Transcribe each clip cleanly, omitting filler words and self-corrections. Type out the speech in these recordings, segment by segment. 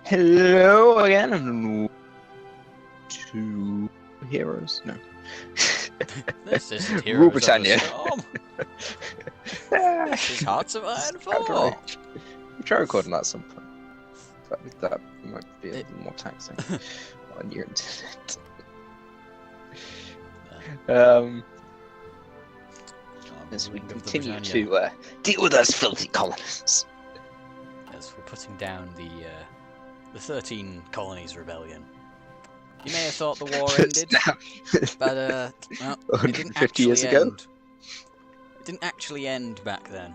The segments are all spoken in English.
Hello again, and two heroes. No. This isn't Rule Heroes of the Brittania. Storm. This is Hearts of Iron 4. We'll try recording that at some point. That might be a little more taxing on your internet. As we continue to deal with those filthy colonists. As we're putting down the 13 Colonies Rebellion. You may have thought the war ended, but well, it didn't 150 actually years ago. end. It didn't actually end back then.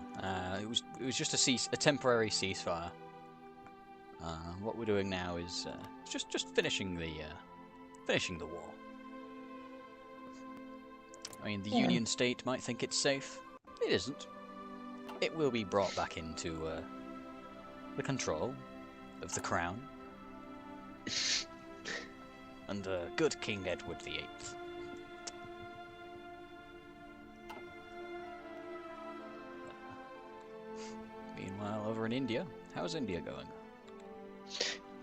It was just a temporary ceasefire. What we're doing now is just finishing the war. I mean, the Union State might think it's safe. It isn't. It will be brought back into the control of the Crown under good King Edward VIII. Meanwhile, over in India, how's India going?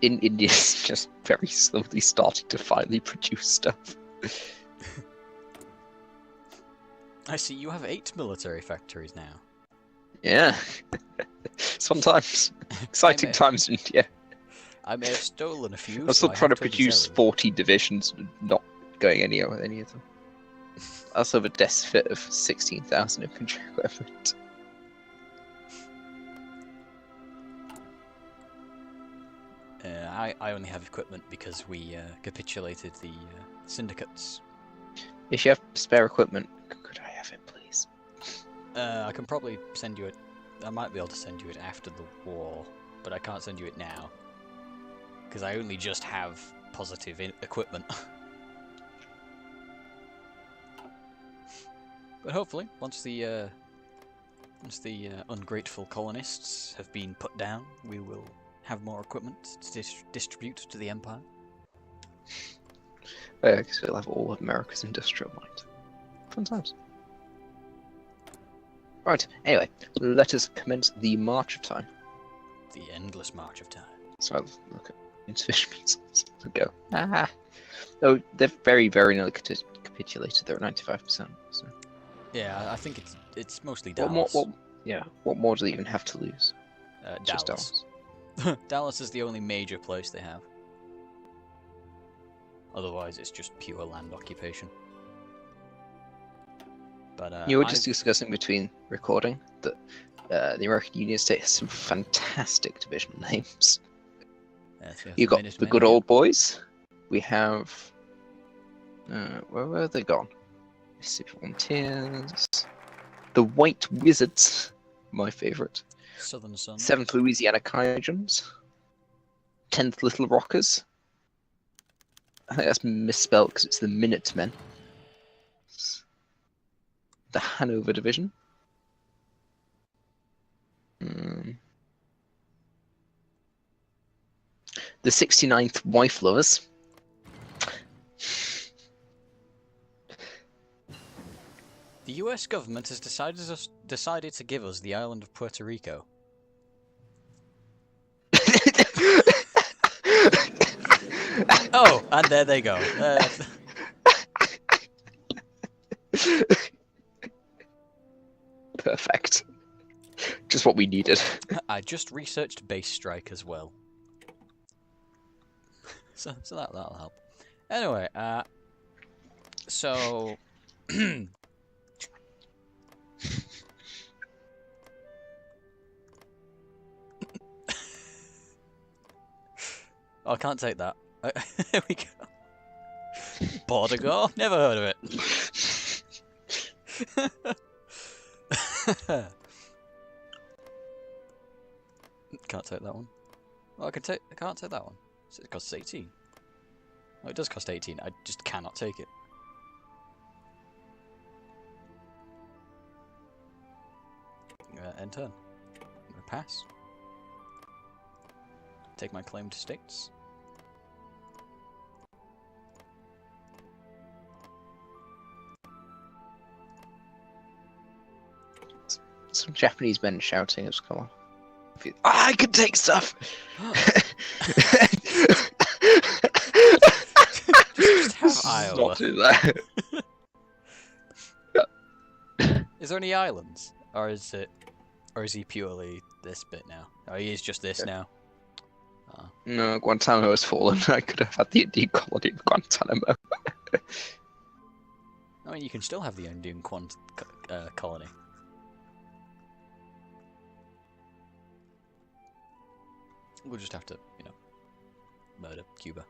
India's just very slowly starting to finally produce stuff. I see you have 8 military factories now. Yeah. Sometimes. Exciting times in India. I may have stolen a few. I'm still trying to produce 40 divisions, not going anywhere with any of them. I also have a deficit of 16,000 infantry equipment. I only have equipment because we capitulated the syndicates. If you have spare equipment, could I have it, please? I can probably send you it. I might be able to send you it after the war, but I can't send you it now. Because I only just have positive equipment. But hopefully, once the ungrateful colonists have been put down, we will have more equipment to distribute to the Empire. I guess we'll have all of America's industrial might. Fun times. Right, anyway, let us commence the march of time. The endless march of time. So I'll look at insufficient means. Go. Ah. Oh, they're very, very nearly capitulated. They're at 95%. So. Yeah, I think it's mostly Dallas. What more do they even have to lose? Dallas. Just Dallas. Dallas is the only major place they have. Otherwise, it's just pure land occupation. But you were just discussing between recording that the American Union State has some fantastic divisional names. You got the good old boys. We have where have they gone? Mississippi Volunteers, the White Wizards, my favourite. Southern Sun. 7th Louisiana Cajuns. 10th Little Rockers. I think that's misspelled because it's the Minutemen. The Hanover Division. The 69th Wife Lovers. The US government has decided to give us the island of Puerto Rico. Oh, and there they go. Perfect. Just what we needed. I just researched base strike as well. So that'll help. Anyway, so I can't take that. There we go. Bordigo? Never heard of it. Can't take that one. Well, I can't take that one. So it costs 18. Well, it does cost 18. I just cannot take it. End turn. I'm gonna pass. Take my claim to states. Some Japanese men shouting has come on. I can take stuff. just have Iowa. Not do that. Is there any islands, or is he purely this bit now? Or he is just this now? No, Guantanamo has fallen. I could have had the Indian colony of Guantanamo. I mean, you can still have the Indian colony. We'll just have to, murder Cuba.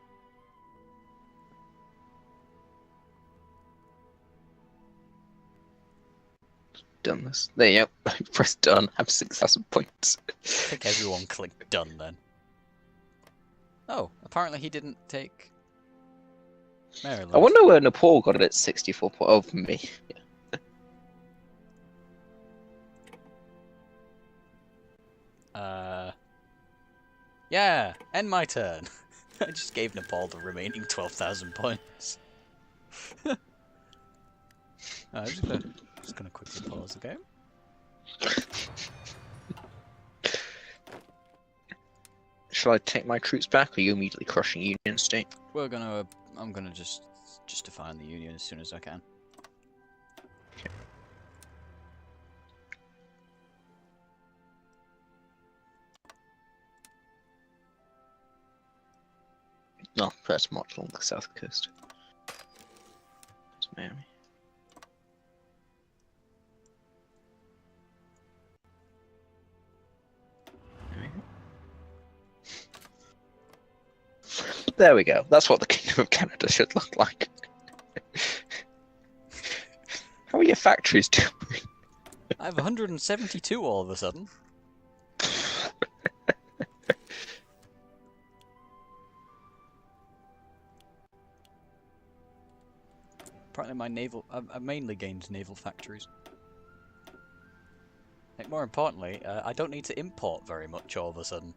Done this. There you go. Press done. Have 6,000 points. I think everyone clicked done then. Oh, apparently he didn't take Maryland. I wonder where Nepal got it at 64 points. Oh, for me. Yeah, end my turn. I just gave Nepal the remaining 12,000 points. I'm just gonna quickly pause the game. Shall I take my troops back, or are you immediately crushing Union State? I'm gonna just define the Union as soon as I can. Okay. No, press march along the south coast. It's Miami. There we go. That's what the Kingdom of Canada should look like. How are your factories doing? I have 172 all of a sudden. Apparently I've mainly gained naval factories. Like, more importantly, I don't need to import very much all of a sudden.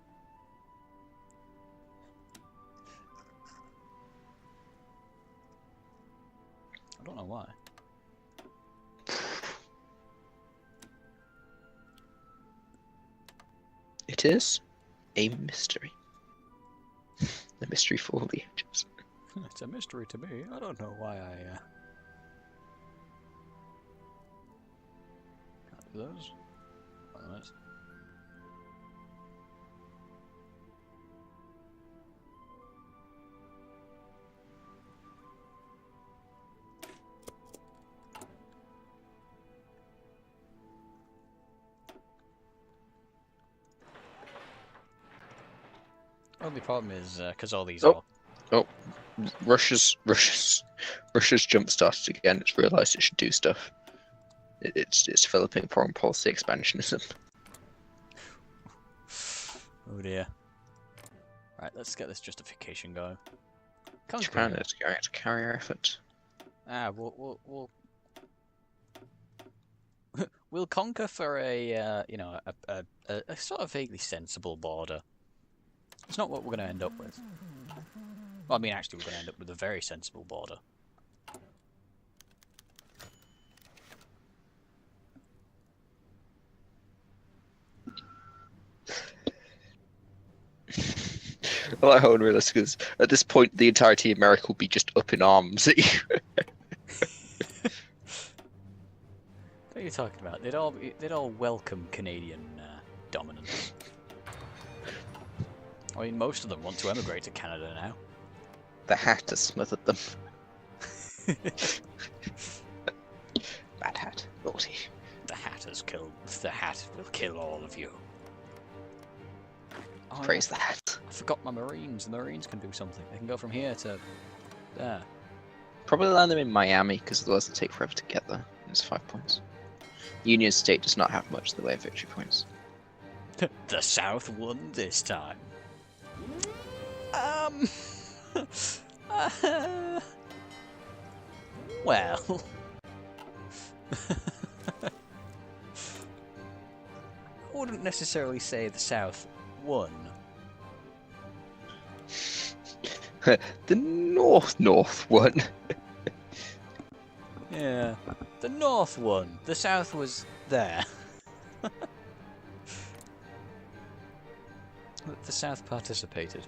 I don't know why. It is a mystery. A mystery for all the ages. It's a mystery to me. I don't know why I can't do those. Oh, nice. Only problem is because all these are. Oh, Russia's jump started again. It's realised it should do stuff. It's developing foreign policy expansionism. Oh dear. Right, let's get this justification going. Japan is going to carrier effort. We'll conquer for a sort of vaguely sensible border. It's not what we're going to end up with. Well, I mean, actually, we're going to end up with a very sensible border. I like how unrealistic it is. At this point, the entirety of America will be just up in arms at you. What are you talking about? They'd all welcome Canadian dominance. I mean, most of them want to emigrate to Canada now. The Hat has smothered them. Bad Hat, naughty. The Hat has killed. The Hat will kill all of you. Oh, Praise the Hat. I forgot my Marines. The Marines can do something. They can go from here to there. Probably land them in Miami, because otherwise it'll take forever to get there. It's 5 points. Union State does not have much in the way of victory points. The South won this time. Well. I wouldn't necessarily say the South won. The North won. Yeah, the North won. The South was there. that the South participated.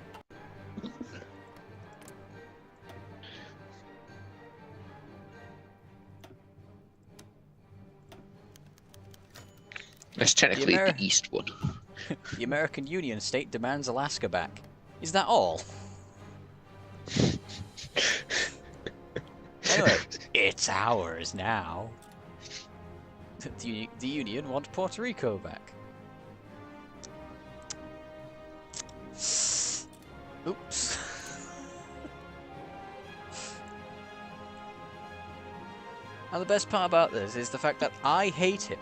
It's technically the East one. The American Union state demands Alaska back. Is that all? Anyway, it's ours now. The Union want Puerto Rico back. Oops. Now the best part about this is the fact that I hate him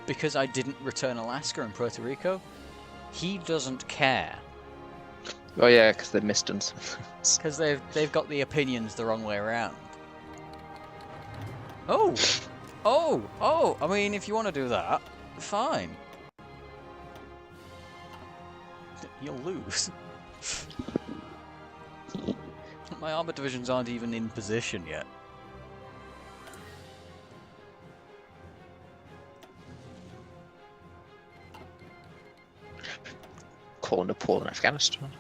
because I didn't return Alaska and Puerto Rico. He doesn't care. Oh yeah, because they've misdone some. Because they've got the opinions the wrong way around. Oh! Oh! I mean, if you want to do that, fine. You'll lose. My armor divisions aren't even in position yet. Calling Nepal and Afghanistan.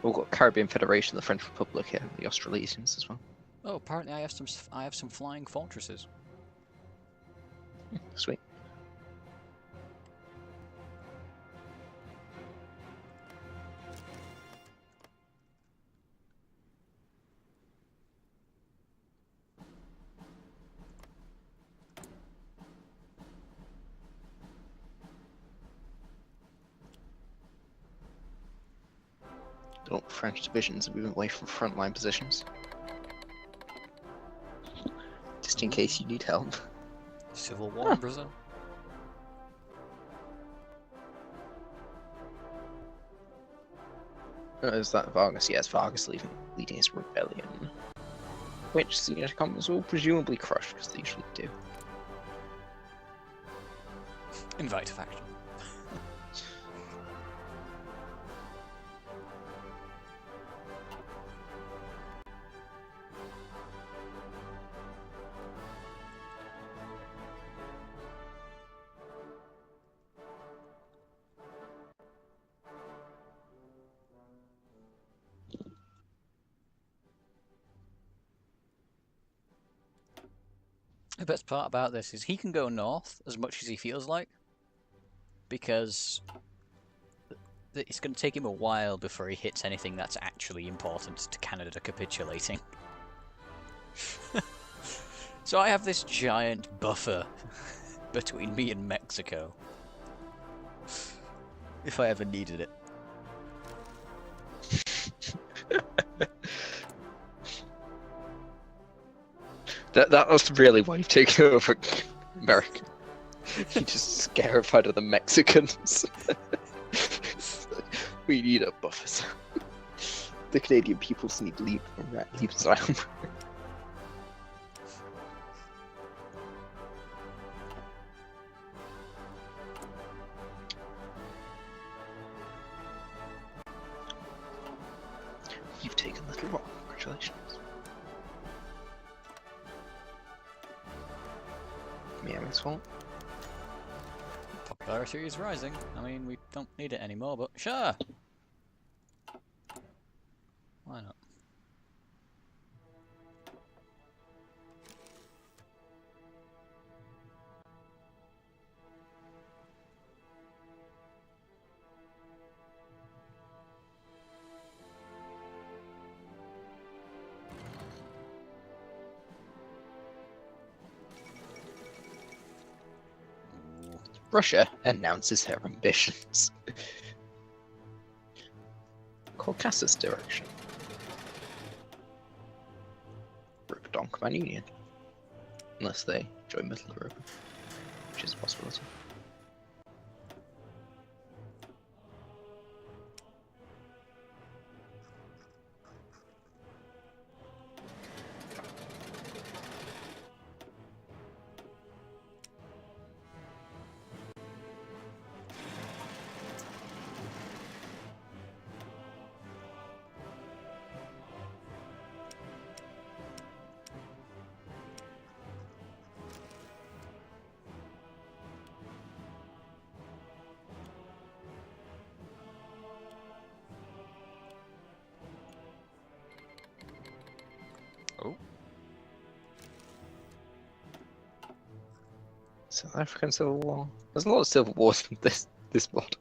We've got Caribbean Federation, the French Republic, and the Australasians as well. Oh, apparently I have some flying fortresses. Sweet. Oh, French divisions are moving away from frontline positions. Just in case you need help. Civil war in Brazil. Is that Vargas? Yes, Vargas leading his rebellion. Which the United Commonwealth will presumably crush, because they usually do. Invite a faction. The best part about this is he can go north as much as he feels like, because it's going to take him a while before he hits anything that's actually important to Canada capitulating. So I have this giant buffer between me and Mexico, if I ever needed it. That's really why you've taken over America. You're just scarified of the Mexicans. We need a buffer. The Canadian peoples need leave asylum. You've taken Little Rock. Congratulations. Miami's fault. Popularity is rising. I mean, we don't need it anymore, but sure. Why not? Russia announces her ambitions. Caucasus direction. Donkoman Union. Unless they join Middle Europe, which is a possibility. Oh. South African Civil War. There's a lot of civil wars in this mod.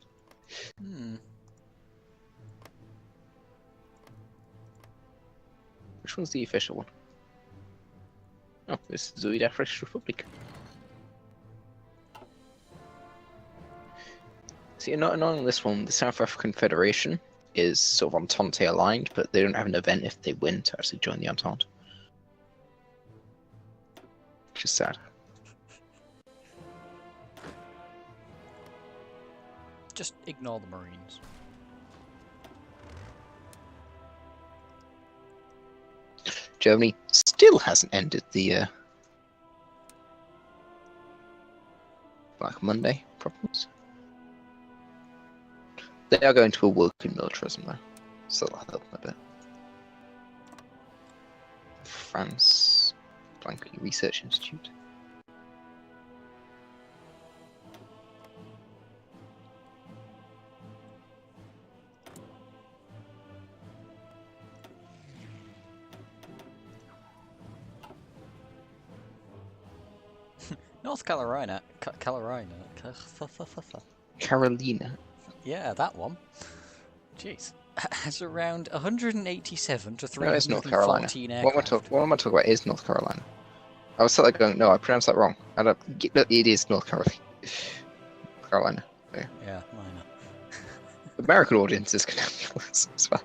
Which one's the official one? Oh, this is the British Republic. See, not on this one, the South African Federation is sort of Entente aligned, but they don't have an event if they win to actually join the Entente. Which is sad. Just ignore the Marines. Germany still hasn't ended the Black Monday problems. They are going to a working militarism though, so that'll help a bit. France Blanky Research Institute. North Carolina. Carolina. Yeah, that one. Jeez. Has around 187 to 314 No, it's North Carolina. aircraft. What am I talking about is North Carolina. I was sort of going, no, I pronounced that wrong. It is North Carolina. Yeah, minor. The American audience is going to be as well.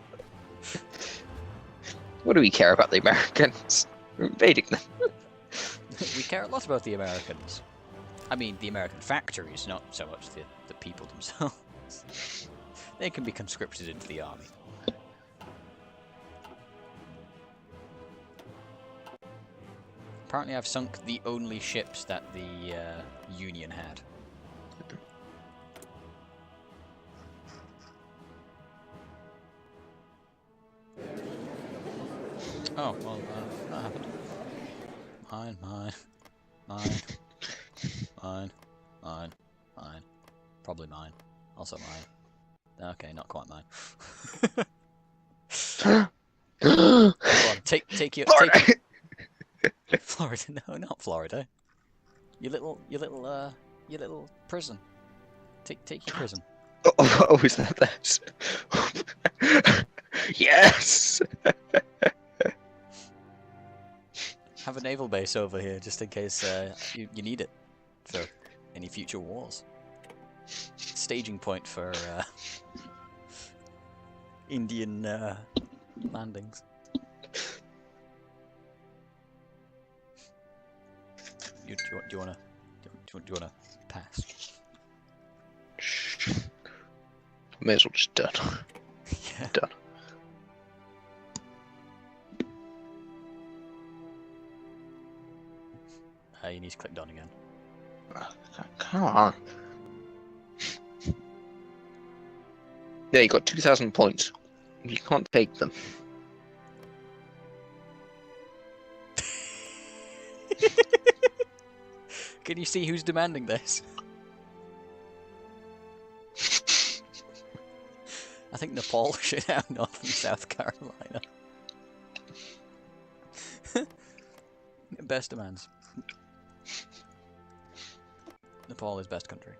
What do we care about the Americans? We're invading them. We care a lot about the Americans. I mean, the American factories, not so much the people themselves. They can be conscripted into the army. Apparently I've sunk the only ships that the Union had. Oh, well, that happened. Mine. Probably mine. Also mine. Okay, not quite mine. Go on, take your Florida. Florida. No, not Florida. Your little prison. Take your prison. Oh, is that? Yes. Have a naval base over here just in case you need it for any future wars. Staging point for Indian landings. Do you wanna pass? May as well just done. Yeah. Done. You need to click done again. Come on. There, you got 2,000 points. You can't take them. Can you see who's demanding this? I think Nepal should have North and South Carolina. Best demands. Nepal is best country.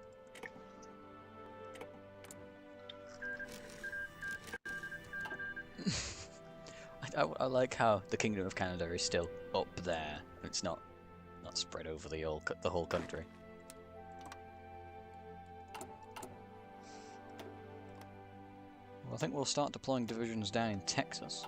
I like how the Kingdom of Canada is still up there. It's not spread over the whole country. Well, I think we'll start deploying divisions down in Texas.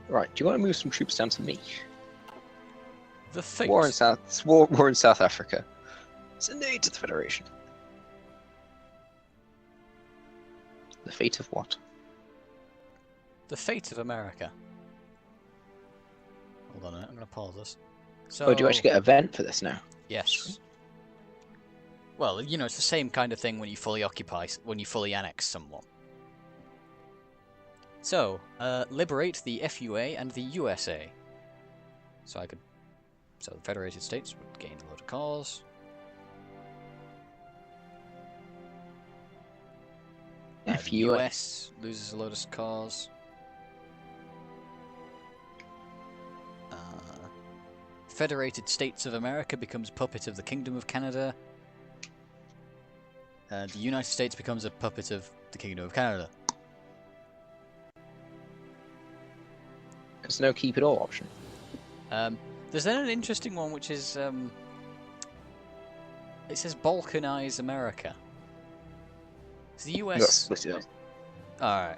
Right, do you want to move some troops down to me? The fate. War in South Africa. It's a need to the Federation. The fate of what? The fate of America. hold on a minute. I'm going to pause this. So, Oh, do you actually get a vent for this now? Yes. Well, you know, it's the same kind of thing when you fully annex someone. So, liberate the FUA and the USA. So the Federated States would gain a load of cores. The US loses a load of cores. Federated States of America becomes puppet of the Kingdom of Canada. The United States becomes a puppet of the Kingdom of Canada. There's no keep it all option. There's then an interesting one which is it says Balkanize America. So the US. Alright.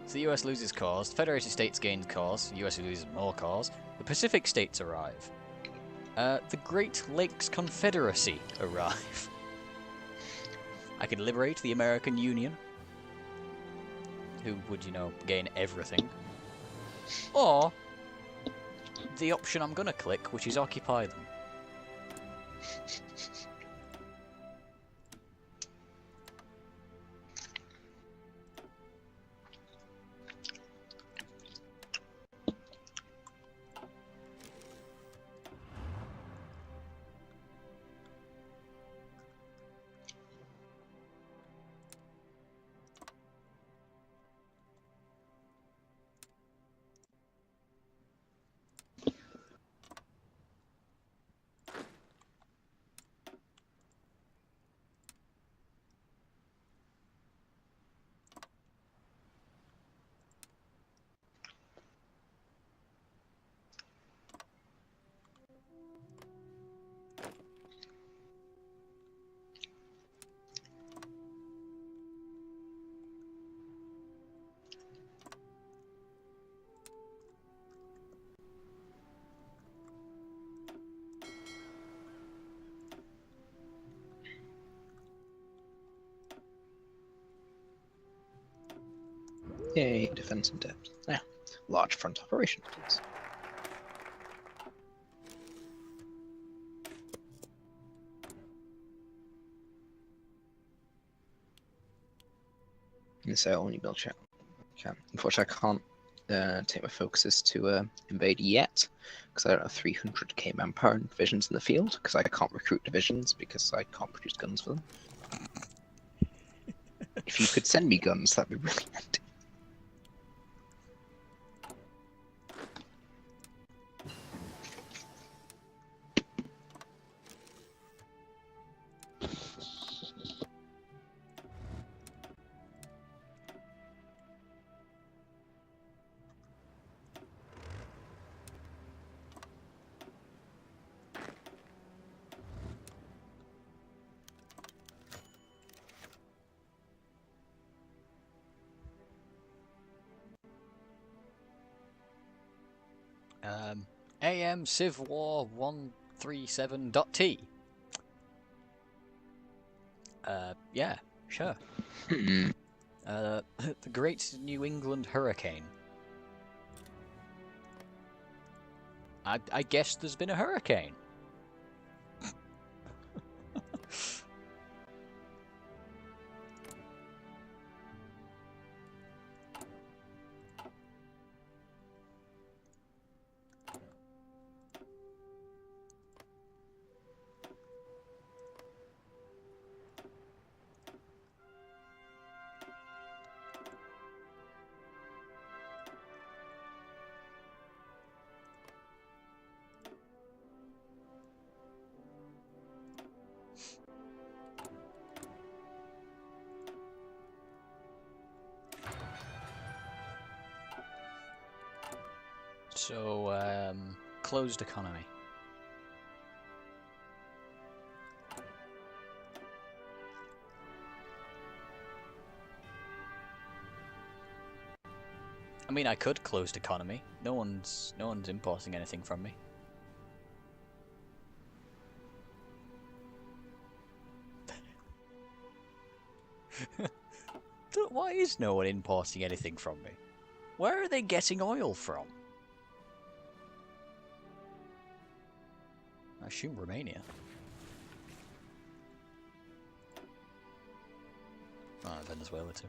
So the US loses cores, the Federated States gain cores, the US loses more cores, the Pacific States arrive. The Great Lakes Confederacy arrive. I could liberate the American Union, who would, you know, gain everything. Or the option I'm gonna click, which is occupy them. Yay, defense and depth. Now, large front operations, please. Yes, I only build check. Unfortunately, I can't take my focuses to invade yet, because I don't have 300k manpower and divisions in the field, because I can't recruit divisions, because I can't produce guns for them. If you could send me guns, that'd be really handy. AM Civ War 137.t. Yeah, sure. The Great New England Hurricane. I guess there's been a hurricane. So, closed economy. I mean, I could closed economy. No one's importing anything from me. Why is no one importing anything from me? Where are they getting oil from? I assume Romania. Oh, Venezuela too.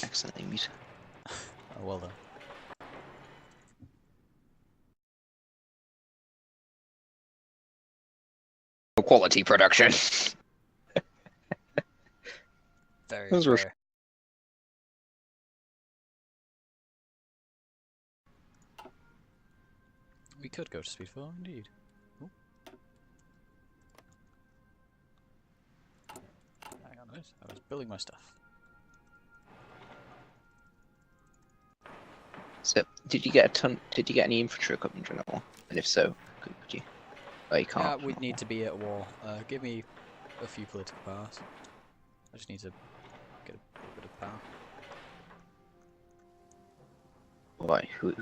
Accidentally mute. Oh, well done. Quality production. Very Those were rare. We could go to Speed 4, indeed. Ooh. Hang on a minute, I was building my stuff. So, did you get a ton? Did you get any infantry equipment during that war? And if so, could you? Oh, you can't. Yeah, we'd need to be at war. Give me a few political powers. I just need to get a little bit of power. Why? Who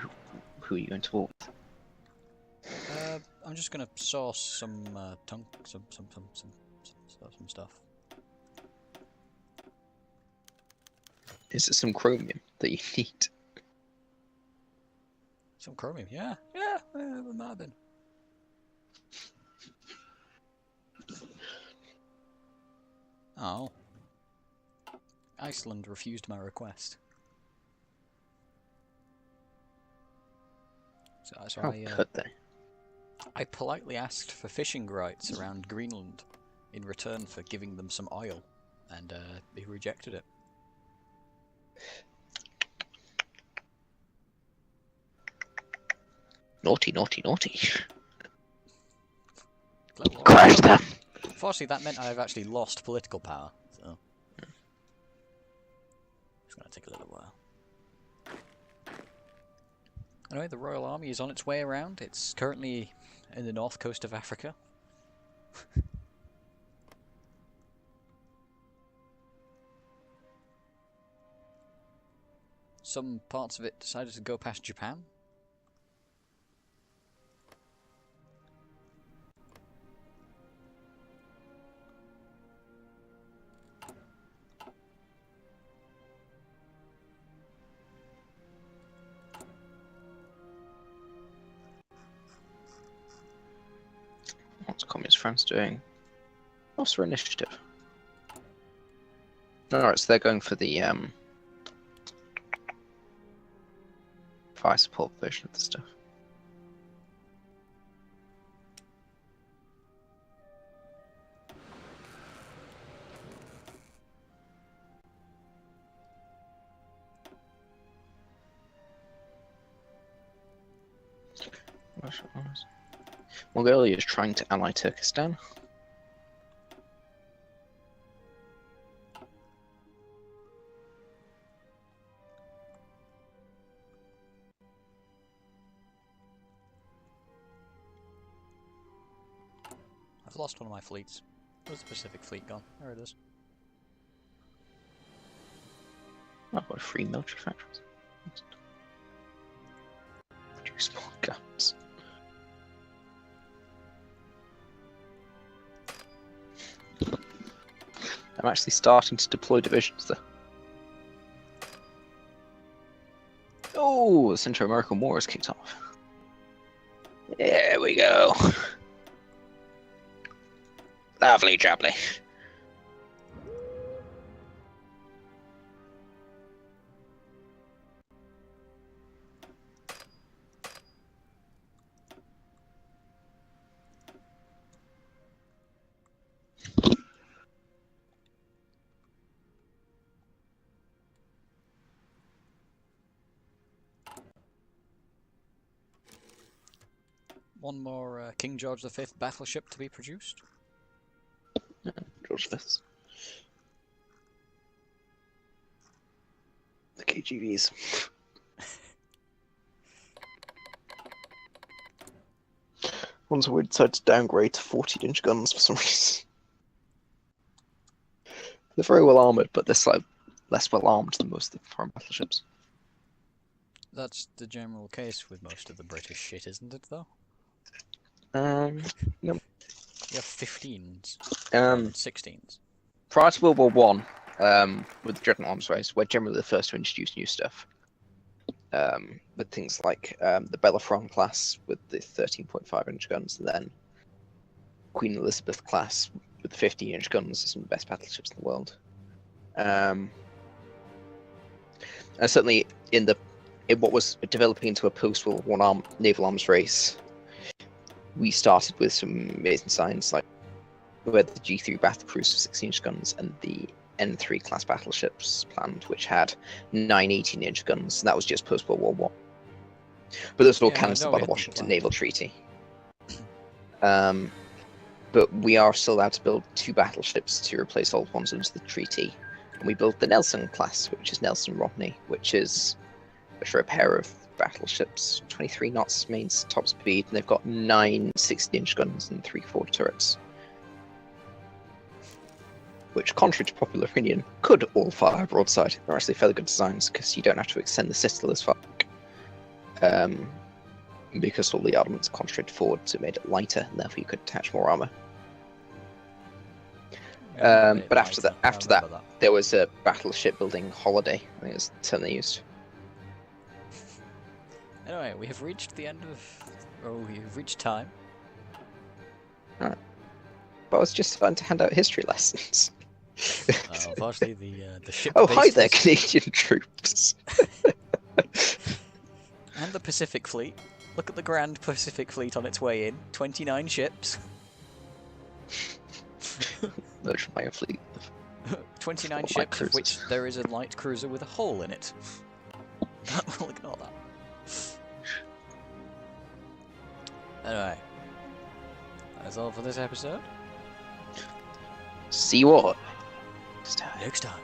are you going to war with? I'm just gonna source some some stuff. Is it some chromium that you need? Some chromium, yeah, it might have been. Oh. Iceland refused my request. So How could they? I politely asked for fishing rights around Greenland in return for giving them some oil, and they rejected it. Naughty, naughty, naughty. Crash them! Unfortunately, that meant I've actually lost political power, so it's going to take a little while. Anyway, the Royal Army is on its way around. It's currently in the north coast of Africa. Some parts of it decided to go past Japan. What's Communist France doing? What's their initiative? Alright, so they're going for the fire support version of the stuff. Mongolia is trying to ally Turkestan. I've lost one of my fleets. Where's the Pacific Fleet gone? There it is. I've got 3 military factories. Produce more guns. I'm actually starting to deploy divisions there. Oh, the Central American War has kicked off. There we go. Lovely jubbly. One more King George V battleship to be produced. George V. The KGVs. One's we decided to downgrade to 14-inch guns for some reason. They're very well armoured, but they're slightly less well armed than most of the foreign battleships. That's the general case with most of the British shit, isn't it, though? No. You have 15s, 16s. Prior to World War One, with the Dreadnought arms race, we're generally the first to introduce new stuff. With things like the Bellerophon class with the 13.5-inch guns, and then Queen Elizabeth class with the 15-inch guns are some of the best battleships in the world. And certainly in what was developing into a post-World War naval arms race, we started with some amazing signs, like we had the G3 battlecruiser 16-inch guns and the N3 class battleships planned, which had 9 18-inch guns, and that was just post-World War One. But those were all canceled by the Washington Naval Treaty. But we are still allowed to build 2 battleships to replace old ones under the treaty. And we built the Nelson class, which is Nelson Rodney, which are a pair of battleships, 23 knots main top speed, and they've got 9 16-inch guns and 3 forward turrets. Which, contrary to popular opinion, could all fire broadside. They're actually fairly good designs, because you don't have to extend the citadel as far back. Because all the armaments are concentrated forward, so it made it lighter, and therefore you could attach more armour. But after that, there was a battleship building holiday. I think it's the term they used. Anyway, we have reached the end of... Oh, we've reached time. Alright. But I was just starting to hand out history lessons. Unfortunately, the ship... Oh, hi there, Canadian troops! And the Pacific Fleet. Look at the Grand Pacific Fleet on its way in. 29 ships. Merchant Marine fleet. 29 ships, of which there is a light cruiser with a hole in it. We'll ignore that. Anyway, that's all for this episode. See you all next time.